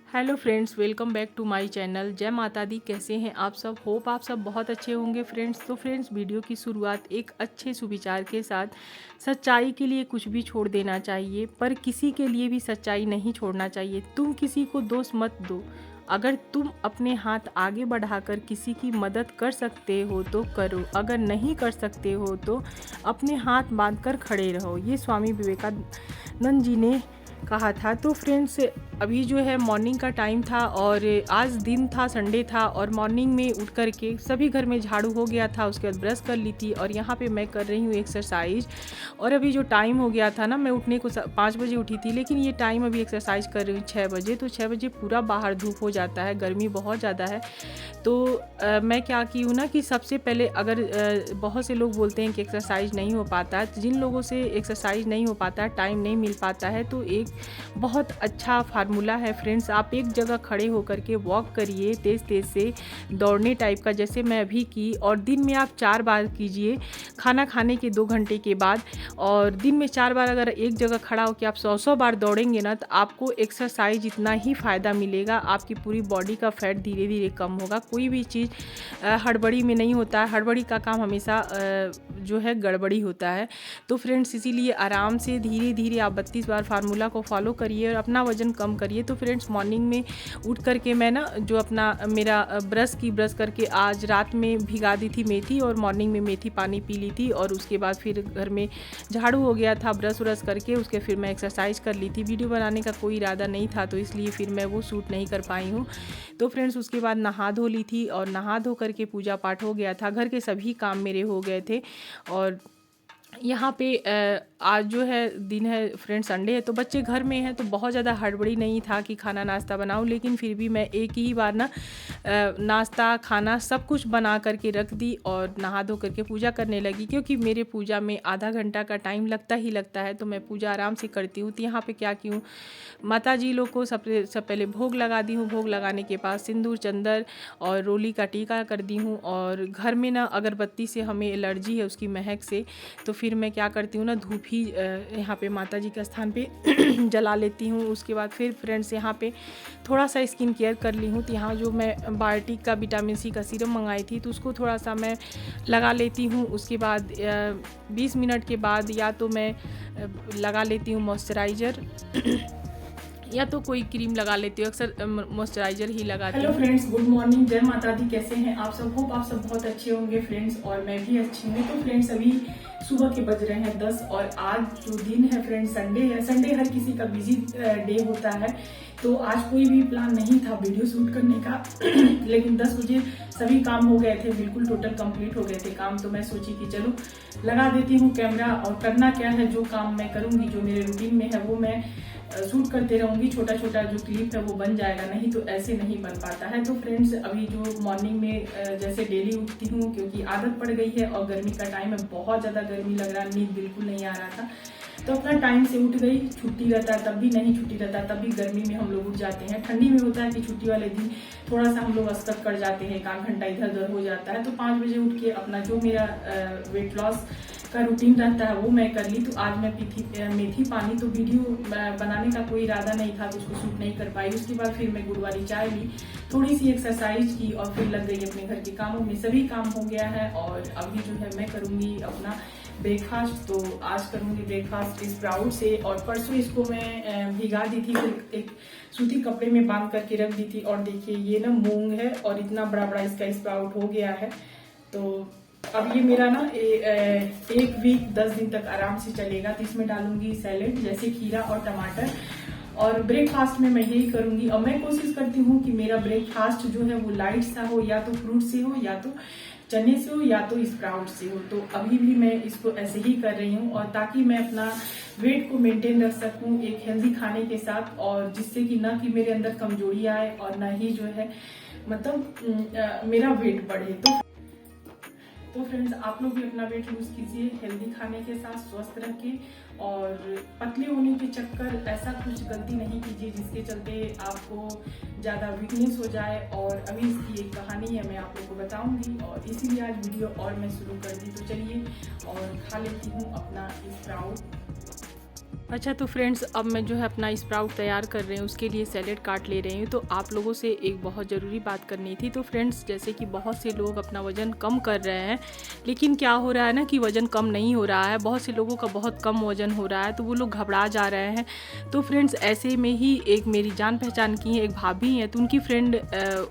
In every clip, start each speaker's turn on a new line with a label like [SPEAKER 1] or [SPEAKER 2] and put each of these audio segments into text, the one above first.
[SPEAKER 1] Hello friends, welcome back to my channel. जय माता दी। कैसे हैं आप सब? होप आप सब बहुत अच्छे होंगे फ्रेंड्स। तो फ्रेंड्स, वीडियो की शुरुआत एक अच्छे सुविचार के साथ। सच्चाई के लिए कुछ भी छोड़ देना चाहिए, पर किसी के लिए भी सच्चाई नहीं छोड़ना चाहिए। तुम किसी को दोष मत दो। अगर तुम अपने हाथ आगे बढ़ाकर किसी की मदद कर सकते हो तो करो, अगर नहीं कर सकते हो तो अपने हाथ बांधकर खड़े रहो। ये स्वामी विवेकानंद जी ने कहा था। तो फ्रेंड्स, अभी जो है मॉर्निंग का टाइम था और आज दिन था, संडे था, और मॉर्निंग में उठ कर के सभी घर में झाड़ू हो गया था। उसके बाद ब्रश कर ली थी और यहाँ पे मैं कर रही हूँ एक्सरसाइज। और अभी जो टाइम हो गया था ना, मैं उठने को 5 बजे उठी थी, लेकिन ये टाइम अभी एक्सरसाइज कर रही हूँ 6 बजे। तो 6 बजे पूरा बाहर धूप हो जाता है, गर्मी बहुत ज़्यादा है। तो मैं क्या की हूँ ना कि सबसे पहले अगर बहुत से लोग बोलते हैं कि एक्सरसाइज नहीं हो पाता है, तो जिन लोगों से एक्सरसाइज नहीं हो पाता है, टाइम नहीं मिल पाता है, तो एक बहुत अच्छा फार्मूला है फ्रेंड्स। आप एक जगह खड़े होकर के वॉक करिए तेज़ तेज़ से, दौड़ने टाइप का, जैसे मैं अभी की। और दिन में आप 4 बार कीजिए, खाना खाने के 2 घंटे के बाद। और दिन में 4 बार अगर एक जगह खड़ा होकर आप 100 बार दौड़ेंगे ना, तो आपको एक्सरसाइज इतना ही फ़ायदा मिलेगा। आपकी पूरी बॉडी का फैट धीरे धीरे कम होगा। कोई भी चीज़ हड़बड़ी में नहीं होता है। हड़बड़ी का काम हमेशा जो है गड़बड़ी होता है। तो फ्रेंड्स, इसीलिए आराम से धीरे धीरे आप 32 बार फार्मूला को फॉलो करिए और अपना वज़न कम करिए। तो फ्रेंड्स, मॉर्निंग में उठ करके मैं ना जो अपना मेरा ब्रश करके आज रात में भिगा दी थी मेथी, और मॉर्निंग में मेथी पानी पी ली थी। और उसके बाद फिर घर में झाड़ू हो गया था, ब्रश व्रश करके उसके फिर मैं एक्सरसाइज कर ली थी। वीडियो बनाने का कोई इरादा नहीं था, तो इसलिए फिर मैं वो शूट नहीं कर पाई हूँ। तो फ्रेंड्स, उसके बाद नहा धो ली थी और नहा धो करके पूजा पाठ हो गया था। घर के सभी काम मेरे हो गए थे। और यहाँ पे आज जो है दिन है फ्रेंड्स, संडे है, तो बच्चे घर में हैं, तो बहुत ज़्यादा हड़बड़ी नहीं था कि खाना नाश्ता बनाऊँ। लेकिन फिर भी मैं एक ही बार ना नाश्ता खाना सब कुछ बना करके रख दी और नहा धो करके पूजा करने लगी, क्योंकि मेरे पूजा में आधा घंटा का टाइम लगता ही लगता है। तो मैं पूजा आराम से करती हूँ। तो यहाँ पे क्या की हूँ, माता जी लोग को सब पहले भोग लगा दी हूँ। भोग लगाने के बाद सिंदूर चंदन और रोली का टीका कर दी हूँ। और घर में ना अगरबत्ती से हमें एलर्जी है, उसकी महक से, तो फिर मैं क्या करती हूँ ना, धूप ही यहाँ पे माता जी के स्थान पे जला लेती हूँ। उसके बाद फिर फ्रेंड्स, यहाँ पे थोड़ा सा स्किन केयर कर ली हूँ। तो यहाँ जो मैं बायोटिक का विटामिन सी का सीरम मंगाई थी, तो उसको थोड़ा सा मैं लगा लेती हूँ। उसके बाद 20 मिनट के बाद या तो मैं लगा लेती हूँ मॉइस्चराइज़र या तो कोई क्रीम लगा लेती हूँ। अक्सर मॉइस्चराइज़र ही लगाती हूँ। Hello friends, good morning. जय माता दी। कैसे हैं आप सब? होप आप सब बहुत अच्छे होंगे फ्रेंड्स, और मैं भी अच्छी हूँ। तो फ्रेंड्स, अभी सुबह के बज रहे हैं 10, और आज जो दिन है फ्रेंड्स, संडे है। संडे हर किसी का बिजी डे होता है, तो आज कोई भी प्लान नहीं था वीडियो शूट करने का लेकिन 10 बजे सभी काम हो गए थे, बिल्कुल टोटल कंप्लीट हो गए थे काम। तो मैं सोची कि चलो लगा देती हूँ कैमरा, और करना क्या है, जो काम मैं करूँगी, जो मेरे रूटीन में है, वो मैं शूट करते रहूँगी। छोटा छोटा जो क्लिप है वो बन जाएगा, नहीं तो ऐसे नहीं बन पाता है। तो फ्रेंड्स, अभी जो मॉर्निंग में जैसे डेली उठती हूँ, क्योंकि आदत पड़ गई है और गर्मी का टाइम है, बहुत ज़्यादा गर्मी लग रहा है, नींद बिल्कुल नहीं आ रहा था, तो अपना टाइम से उठ गई। छुट्टी रहता है तब भी नहीं, छुट्टी रहता है तब भी गर्मी में हम लोग उठ जाते हैं। ठंडी में होता है कि छुट्टी वाले दिन थोड़ा सा हम लोग अस्कत कर जाते हैं, 1 घंटा इधर उधर हो जाता है। तो 5 बजे उठ के अपना जो मेरा वेट लॉस का रूटीन रहता है वो मैं कर ली। तो आज मैं पी थी मेथी पानी। तो वीडियो बनाने का कोई इरादा नहीं था, तो उसको शूट नहीं कर पाई। उसके बाद फिर मैं गुड़ वाली चाय ली, थोड़ी सी एक्सरसाइज की, और फिर लग गई अपने घर के कामों में। सभी काम हो गया है, और अभी जो है मैं करूँगी अपना ब्रेकफास्ट। तो आज करूँगी ब्रेकफास्ट स्प्राउट से, और परसों इसको मैं भिगा दी थी, फिर एक सूती कपड़े में बांध करके रख दी थी। और देखिए ये ना मूंग है, और इतना बड़ा बड़ा इसका स्प्राउट हो गया है। तो अब ये मेरा ना 1 वीक 10 दिन तक आराम से चलेगा। तो इसमें डालूंगी सैलेड, जैसे खीरा और टमाटर। और ब्रेकफास्ट में मैं यही करूंगी, और मैं कोशिश करती हूँ कि मेरा ब्रेकफास्ट जो है वो लाइट सा हो, या तो फ्रूट से हो, या तो चने से हो, या तो स्प्राउट से हो। तो अभी भी मैं इसको ऐसे ही कर रही हूँ, और ताकि मैं अपना वेट को मेंटेन रख सकूँ एक हेल्दी खाने के साथ, और जिससे कि ना कि मेरे अंदर कमजोरी आए, और ना ही जो है मतलब मेरा वेट बढ़े। तो फ्रेंड्स, आप लोग भी अपना वेट लूज कीजिए हेल्दी खाने के साथ, स्वस्थ रखिए, और पतले होने के चक्कर ऐसा कुछ गलती नहीं कीजिए जिसके चलते आपको ज़्यादा वीकनेस हो जाए। और अभी इसकी एक कहानी है, मैं आप लोग को बताऊंगी, और इसीलिए आज वीडियो और मैं शुरू कर दी। तो चलिए और खा लेती हूँ अपना स्प्राउट। अच्छा तो फ्रेंड्स, अब मैं जो है अपना स्प्राउट तैयार कर रही हूँ, उसके लिए सैलेड काट ले रही हूँ। तो आप लोगों से एक बहुत ज़रूरी बात करनी थी। तो फ्रेंड्स, जैसे कि बहुत से लोग अपना वज़न कम कर रहे हैं, लेकिन क्या हो रहा है ना कि वज़न कम नहीं हो रहा है। बहुत से लोगों का बहुत कम वज़न हो रहा है, तो वो लोग घबरा जा रहे हैं। तो फ्रेंड्स, ऐसे में ही एक मेरी जान पहचान की है, एक भाभी हैं, तो उनकी फ्रेंड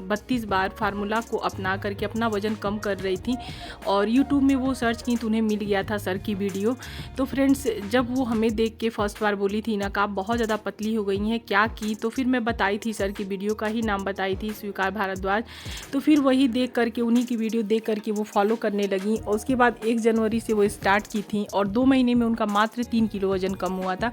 [SPEAKER 1] 32 बार फार्मूला को अपना करके अपना वज़न कम कर रही थी, और यूट्यूब में वो सर्च की तो उन्हें मिल गया था सर की वीडियो। तो फ्रेंड्स, जब वो हमें देख के फर्स्ट बार बोली थी ना कि आप बहुत ज़्यादा पतली हो गई हैं, क्या की, तो फिर मैं बताई थी, सर की वीडियो का ही नाम बताई थी, स्वीकार भारद्वाज। तो फिर वही देख करके, उन्हीं की वीडियो देख करके वो फॉलो करने लगी, और उसके बाद 1 जनवरी से वो स्टार्ट की थी, और 2 महीने में उनका मात्र 3 किलो वज़न कम हुआ था।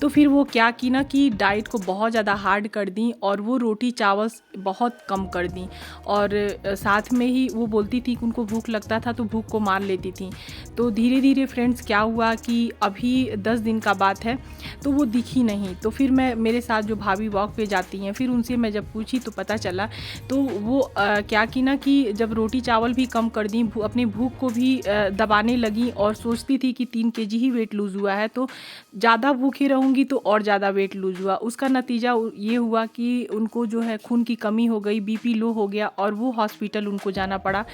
[SPEAKER 1] तो फिर वो क्या की ना कि डाइट को बहुत ज़्यादा हार्ड कर दी, और वो रोटी चावल बहुत कम कर दी, और साथ में ही वो बोलती थी कि उनको भूख लगता था तो भूख को मार लेती थी। तो धीरे धीरे फ्रेंड्स क्या हुआ कि अभी 10 दिन का बात है, तो वो दिखी नहीं। तो फिर मैं, मेरे साथ जो भाभी वॉक पे जाती हैं, फिर उनसे मैं जब पूछी तो पता चला, तो वो क्या की ना कि जब रोटी चावल भी कम कर दी, अपनी भूख को भी दबाने लगी, और सोचती थी कि 3 केजी ही वेट लूज़ हुआ है, तो ज़्यादा भूखी रहूँगी तो और ज़्यादा वेट लूज़ हुआ। उसका नतीजा ये हुआ कि उनको जो है खून की कमी हो गई, बीपी लो हो गया, और वो हॉस्पिटल उनको जाना पड़ा।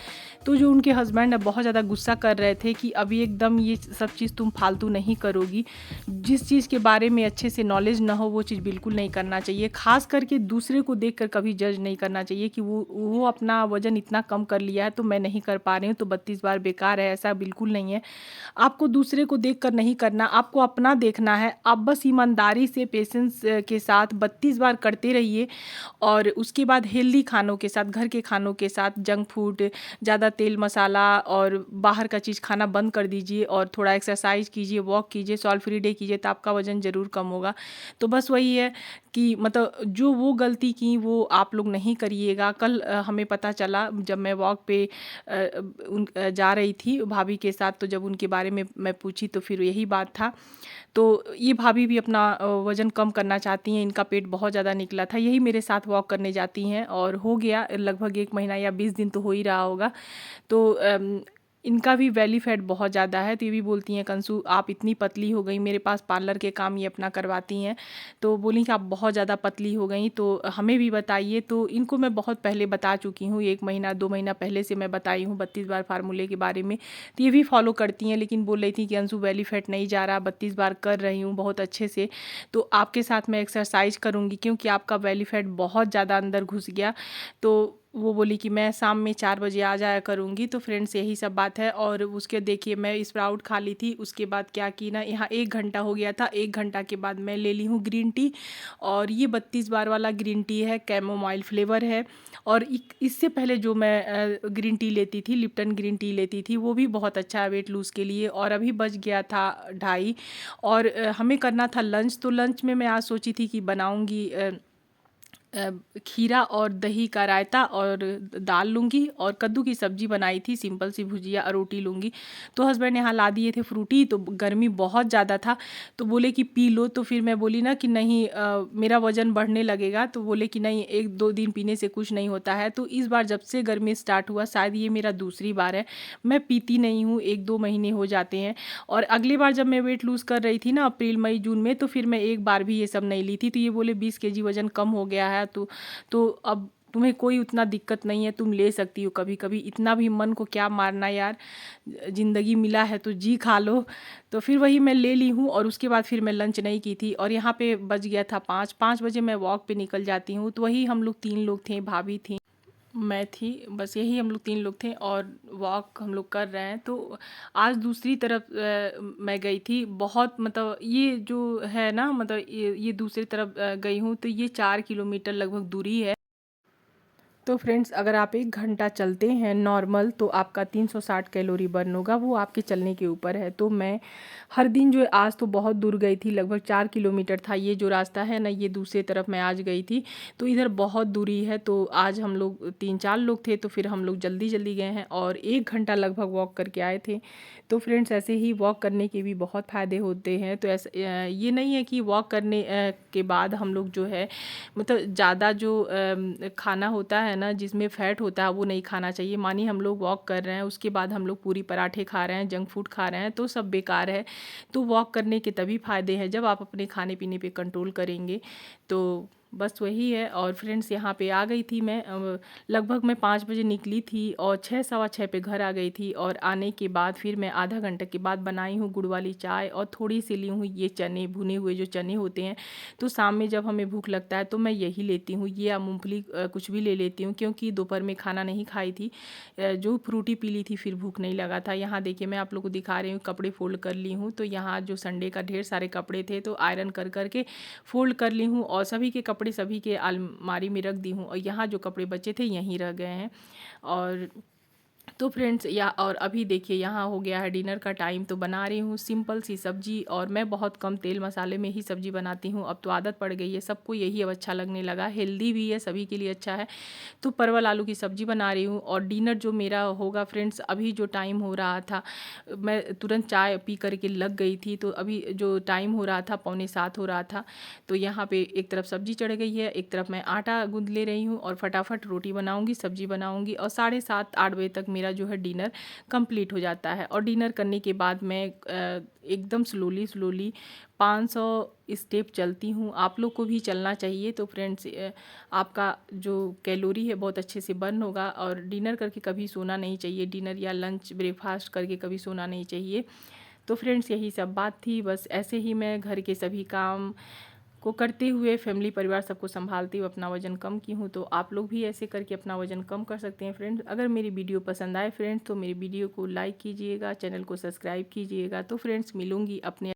[SPEAKER 1] तो जो उनके हस्बैंड है बहुत ज़्यादा गुस्सा कर रहे थे कि अभी एकदम ये सब चीज़ तुम फालतू नहीं करोगी, जिस चीज़ के बारे में अच्छे से नॉलेज ना हो वो चीज़ बिल्कुल नहीं करना चाहिए। ख़ास करके दूसरे को देखकर कभी जज नहीं करना चाहिए कि वो अपना वज़न इतना कम कर लिया है तो मैं नहीं कर पा रही हूँ, तो 32 बार बेकार है, ऐसा बिल्कुल नहीं है। आपको दूसरे को देखकर नहीं करना, आपको अपना देखना है। आप बस ईमानदारी से, पेशेंस के साथ 32 बार करते रहिए, और उसके बाद हेल्दी खानों के साथ, घर के खानों के साथ, जंक फूड, ज़्यादा तेल मसाला और बाहर का चीज़ खाना बंद कर दीजिए, और थोड़ा एक्सरसाइज कीजिए, वॉक कीजिए, सॉल्ट फ्री डे कीजिए, तो आपका वज़न ज़रूर कम होगा। तो बस वही है कि मतलब जो वो गलती की वो आप लोग नहीं करिएगा। कल हमें पता चला जब मैं वॉक पे जा रही थी भाभी के साथ, तो जब उनके बारे में मैं पूछी तो फिर यही बात था। तो ये भाभी भी अपना वज़न कम करना चाहती हैं, इनका पेट बहुत ज़्यादा निकला था, यही मेरे साथ वॉक करने जाती हैं, और हो गया लगभग 1 महीना या 20 दिन तो हो ही रहा होगा। तो इनका भी बेली फैट बहुत ज़्यादा है, तो ये भी बोलती हैं, कंसु आप इतनी पतली हो गई, मेरे पास पार्लर के काम ये अपना करवाती हैं, तो बोली कि आप बहुत ज़्यादा पतली हो गई, तो हमें भी बताइए। तो इनको मैं बहुत पहले बता चुकी हूँ, 1 महीना 2 महीना पहले से मैं बताई हूँ 32 बार फार्मूले के बारे में, तो ये भी फॉलो करती हैं, लेकिन बोल रही थी कि अंशु बेली फैट नहीं जा रहा, 32 बार कर रही हूँ बहुत अच्छे से, तो आपके साथ मैं एक्सरसाइज करूँगी क्योंकि आपका बेली फैट बहुत ज़्यादा अंदर घुस गया। तो वो बोली कि मैं शाम में 4 बजे आ जाया करूँगी। तो फ्रेंड्स, यही सब बात है। और उसके देखिए, मैं स्प्राउट खा ली थी, उसके बाद क्या की ना, यहाँ 1 घंटा हो गया था, 1 घंटा के बाद मैं ले ली हूँ ग्रीन टी, और ये 32 बार वाला ग्रीन टी है, कैमोमाइल फ्लेवर है। और इससे पहले जो मैं ग्रीन टी लेती थी, लिप्टन ग्रीन टी लेती थी, वो भी बहुत अच्छा है वेट लूज़ के लिए। और अभी बज गया था 2:30, और हमें करना था लंच, तो लंच में मैं आज सोची थी कि बनाऊँगी खीरा और दही का रायता, और दाल लूँगी, और कद्दू की सब्ज़ी बनाई थी, सिंपल सी भुजिया और रोटी लूँगी। तो हस्बैंड यहाँ ला दिए थे फ्रूटी, तो गर्मी बहुत ज़्यादा था, तो बोले कि पी लो। तो फिर मैं बोली ना कि नहीं, मेरा वज़न बढ़ने लगेगा, तो बोले कि नहीं, 1-2 दिन पीने से कुछ नहीं होता है। तो इस बार जब से गर्मी स्टार्ट हुआ, शायद ये मेरा दूसरी बार है, मैं पीती नहीं हूँ, 1-2 महीने हो जाते हैं। और अगली बार जब मैं वेट लूज़ कर रही थी ना, अप्रैल मई जून में, तो फिर मैं एक बार भी ये सब नहीं ली थी। तो ये बोले 20 केजी वज़न कम हो गया है, तो अब तुम्हें कोई उतना दिक्कत नहीं है, तुम ले सकती हो कभी कभी, इतना भी मन को क्या मारना यार, ज़िंदगी मिला है तो जी खा लो। तो फिर वही मैं ले ली हूँ, और उसके बाद फिर मैं लंच नहीं की थी, और यहाँ पे बज गया था 5 बजे मैं वॉक पे निकल जाती हूँ। तो वही हम लोग 3 लोग थे, भाभी थी, मैं थी, बस यही हम लोग 3 लोग थे, और वॉक हम लोग कर रहे हैं। तो आज दूसरी तरफ मैं गई थी, बहुत मतलब ये जो है ना, मतलब ये दूसरी तरफ गई हूँ, तो ये 4 किलोमीटर लगभग दूरी है। तो फ्रेंड्स, अगर आप 1 घंटा चलते हैं नॉर्मल, तो आपका 360 कैलोरी बर्न होगा, वो आपके चलने के ऊपर है। तो मैं हर दिन जो है, आज तो बहुत दूर गई थी, लगभग 4 किलोमीटर था ये जो रास्ता है ना, ये दूसरी तरफ मैं आज गई थी, तो इधर बहुत दूरी है। तो आज हम लोग 3-4 लोग थे, तो फिर हम लोग जल्दी जल्दी गए हैं, और 1 घंटा लगभग वॉक करके आए थे। तो फ्रेंड्स, ऐसे ही वॉक करने के भी बहुत फ़ायदे होते हैं। तो ऐसे ये नहीं है कि वॉक करने के बाद हम लोग जो है, मतलब ज़्यादा जो खाना होता है है ना जिसमें फ़ैट होता है वो नहीं खाना चाहिए। मानिए हम लोग वॉक कर रहे हैं, उसके बाद हम लोग पूरी पराठे खा रहे हैं, जंक फूड खा रहे हैं, तो सब बेकार है। तो वॉक करने के तभी फ़ायदे हैं जब आप अपने खाने पीने पे कंट्रोल करेंगे। तो बस वही है। और फ्रेंड्स यहाँ पे आ गई थी मैं, लगभग मैं 5 बजे निकली थी और 6 सवा 6 पे घर आ गई थी। और आने के बाद फिर मैं आधा घंटे के बाद बनाई हूँ गुड़ वाली चाय और थोड़ी सी ली हूँ ये चने, भुने हुए जो चने होते हैं। तो शाम में जब हमें भूख लगता है तो मैं यही लेती हूँ, ये या मूँगफली कुछ भी ले लेती हूँ, क्योंकि दोपहर में खाना नहीं खाई थी। जो फ्रूटी पी ली थी फिर भूख नहीं लगा था। यहाँ देखिए मैं आप लोग को दिखा रही हूँ, कपड़े फ़ोल्ड कर ली हूँ। तो यहाँ जो संडे का ढेर सारे कपड़े थे तो आयरन कर कर के फ़ोल्ड कर ली हूँ और सभी के कपड़े सभी के अलमारी में रख दी हूँ। और यहाँ जो कपड़े बचे थे यहीं रह गए हैं। और तो फ्रेंड्स या और अभी देखिए यहाँ हो गया है डिनर का टाइम। तो बना रही हूँ सिंपल सी सब्जी, और मैं बहुत कम तेल मसाले में ही सब्जी बनाती हूँ। अब तो आदत पड़ गई है, सबको यही अब अच्छा लगने लगा, हेल्दी भी है, सभी के लिए अच्छा है। तो परवल आलू की सब्जी बना रही हूँ। और डिनर जो मेरा होगा फ्रेंड्स, अभी जो टाइम हो रहा था, मैं तुरंत चाय पी करके लग गई थी। तो अभी जो टाइम हो रहा था 6:45 हो रहा था। तो यहाँ पे एक तरफ सब्जी चढ़ गई है, एक तरफ मैं आटा गूंद ले रही हूँ और फटाफट रोटी बनाऊँगी, सब्जी बनाऊँगी, और 7:30-8 बजे तक मेरा जो है डिनर कंप्लीट हो जाता है। और डिनर करने के बाद मैं एकदम स्लोली स्लोली 500 स्टेप चलती हूँ। आप लोग को भी चलना चाहिए। तो फ्रेंड्स आपका जो कैलोरी है बहुत अच्छे से बर्न होगा। और डिनर करके कभी सोना नहीं चाहिए, डिनर या लंच ब्रेकफास्ट करके कभी सोना नहीं चाहिए। तो फ्रेंड्स यही सब बात थी। बस ऐसे ही मैं घर के सभी काम को करते हुए फैमिली परिवार सबको संभालती हुए अपना वज़न कम की हूँ। तो आप लोग भी ऐसे करके अपना वज़न कम कर सकते हैं फ्रेंड्स। अगर मेरी वीडियो पसंद आए फ्रेंड्स तो मेरी वीडियो को लाइक कीजिएगा, चैनल को सब्सक्राइब कीजिएगा। तो फ्रेंड्स मिलूँगी अपने